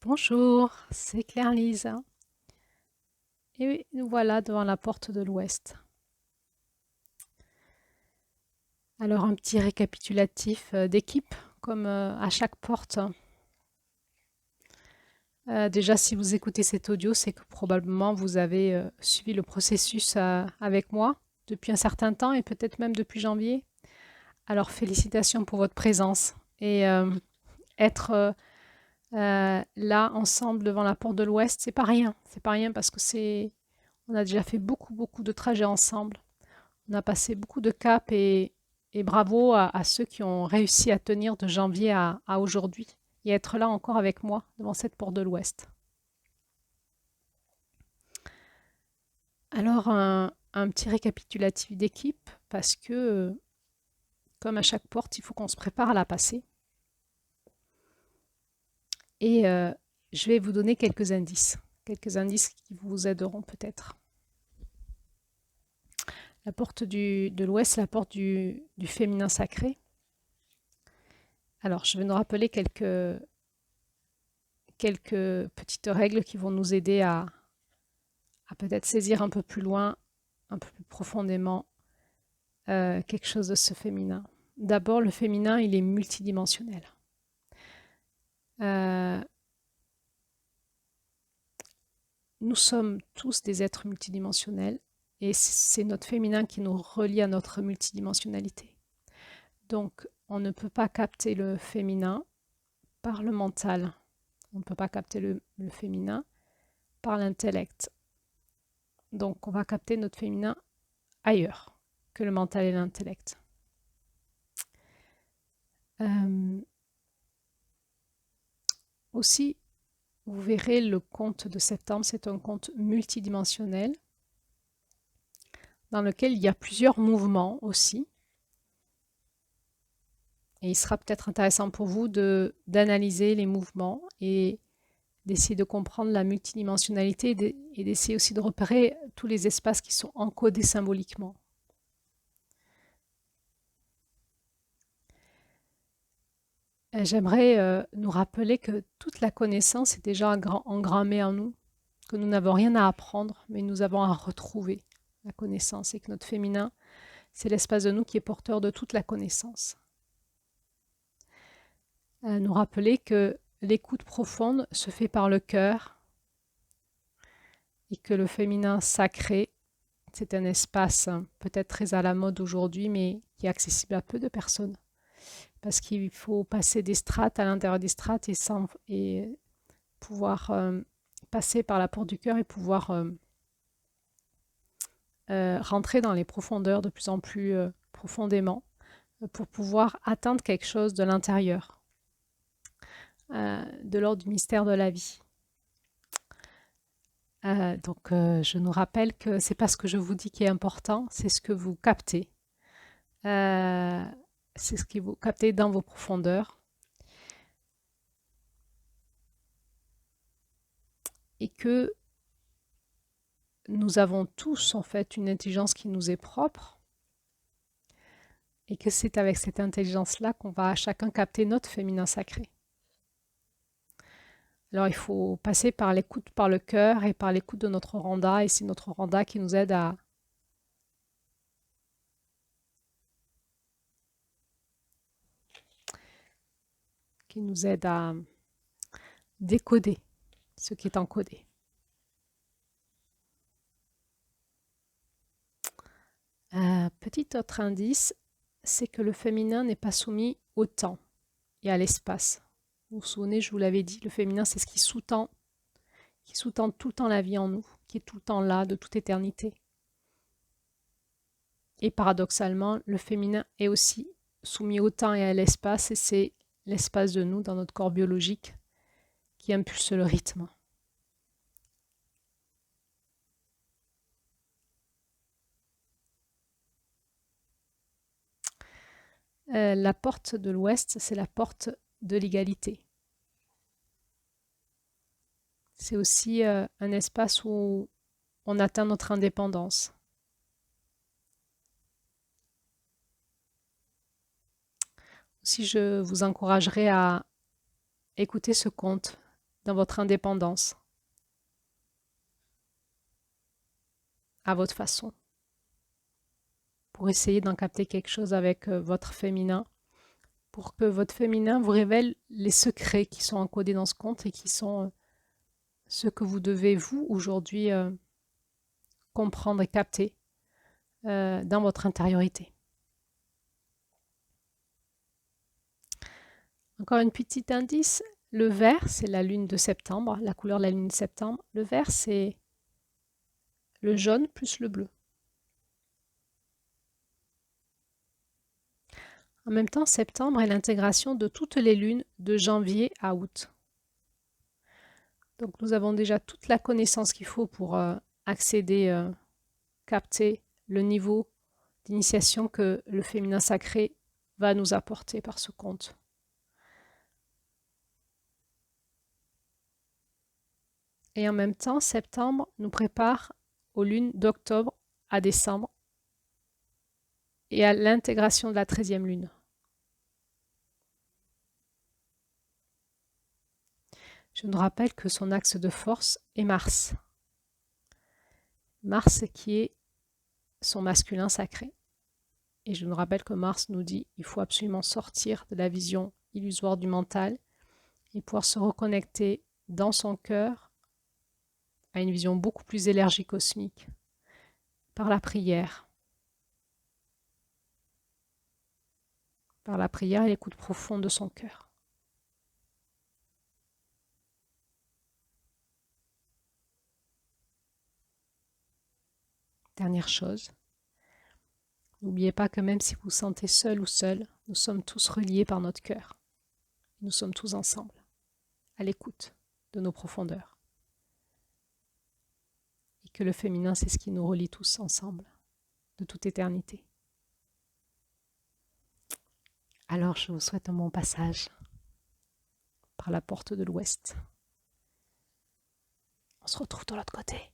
Bonjour, c'est Claire-Lise. Et nous voilà devant la porte de l'Ouest. Alors un petit récapitulatif d'équipe, comme à chaque porte. Déjà, si vous écoutez cet audio, c'est que probablement vous avez suivi le processus avec moi depuis un certain temps et peut-être même depuis janvier. Alors félicitations pour votre présence et être là ensemble devant la porte de l'Ouest, c'est pas rien. C'est pas rien parce que on a déjà fait beaucoup de trajets ensemble. On a passé beaucoup de caps et bravo à ceux qui ont réussi à tenir de janvier à aujourd'hui et être là encore avec moi devant cette porte de l'Ouest. Alors, un petit récapitulatif d'équipe parce que, comme à chaque porte, il faut qu'on se prépare à la passer. Et je vais vous donner quelques indices qui vous aideront peut-être. La porte de l'Ouest, c'est la porte du féminin sacré. Alors, je vais nous rappeler quelques petites règles qui vont nous aider à peut-être saisir un peu plus loin, un peu plus profondément quelque chose de ce féminin. D'abord, le féminin, il est multidimensionnel. Euh, nous sommes tous des êtres multidimensionnels et c'est notre féminin qui nous relie à notre multidimensionnalité. Donc, on ne peut pas capter le féminin par le mental. On ne peut pas capter le féminin par l'intellect. Donc, on va capter notre féminin ailleurs que le mental et l'intellect. Aussi, vous verrez le conte de septembre, c'est un conte multidimensionnel dans lequel il y a plusieurs mouvements aussi. Et il sera peut-être intéressant pour vous d'analyser les mouvements et d'essayer de comprendre la multidimensionnalité et d'essayer aussi de repérer tous les espaces qui sont encodés symboliquement. J'aimerais nous rappeler que toute la connaissance est déjà engrammée en nous, que nous n'avons rien à apprendre, mais nous avons à retrouver la connaissance et que notre féminin, c'est l'espace de nous qui est porteur de toute la connaissance. Nous rappeler que l'écoute profonde se fait par le cœur et que le féminin sacré, c'est un espace peut-être très à la mode aujourd'hui, mais qui est accessible à peu de personnes. Parce qu'il faut passer des strates à l'intérieur des strates et pouvoir passer par la porte du cœur et pouvoir rentrer dans les profondeurs de plus en plus profondément pour pouvoir atteindre quelque chose de l'intérieur, de l'ordre du mystère de la vie. Donc, je nous rappelle que c'est pas ce que je vous dis qui est important, c'est ce que vous captez. Euh, c'est ce que vous captez dans vos profondeurs. Et que nous avons tous en fait une intelligence qui nous est propre. Et que c'est avec cette intelligence-là qu'on va chacun capter notre féminin sacré. Alors, il faut passer par l'écoute par le cœur et par l'écoute de notre Randa. Et c'est notre Randa qui nous aide à décoder ce qui est encodé. Petit autre indice, c'est que le féminin n'est pas soumis au temps et à l'espace. Vous vous souvenez, je vous l'avais dit, le féminin, c'est ce qui sous-tend tout le temps la vie en nous, qui est tout le temps là, de toute éternité. Et paradoxalement, le féminin est aussi soumis au temps et à l'espace, et c'est l'espace de nous, dans notre corps biologique, qui impulse le rythme. La porte de l'Ouest, c'est la porte de l'égalité. C'est aussi un espace où on atteint notre indépendance. Aussi, je vous encouragerai à écouter ce conte dans votre indépendance, à votre façon, pour essayer d'en capter quelque chose avec votre féminin, pour que votre féminin vous révèle les secrets qui sont encodés dans ce conte et qui sont ce que vous devez, vous, aujourd'hui, comprendre et capter dans votre intériorité. Encore un petit indice, le vert, c'est la lune de septembre, la couleur de la lune de septembre. Le vert, c'est le jaune plus le bleu. En même temps, septembre est l'intégration de toutes les lunes de janvier à août. Donc nous avons déjà toute la connaissance qu'il faut pour accéder, capter le niveau d'initiation que le féminin sacré va nous apporter par ce conte. Et en même temps, septembre nous prépare aux lunes d'octobre à décembre et à l'intégration de la 13e lune. Je nous rappelle que son axe de force est Mars. Mars qui est son masculin sacré. Et je nous rappelle que Mars nous dit qu'il faut absolument sortir de la vision illusoire du mental et pouvoir se reconnecter dans son cœur à une vision beaucoup plus élargie cosmique par la prière. Par la prière et l'écoute profonde de son cœur. Dernière chose, n'oubliez pas que même si vous vous sentez seul ou seule, nous sommes tous reliés par notre cœur. Nous sommes tous ensemble, à l'écoute de nos profondeurs. Et que le féminin, c'est ce qui nous relie tous ensemble, de toute éternité. Alors, je vous souhaite un bon passage par la porte de l'Ouest. On se retrouve de l'autre côté.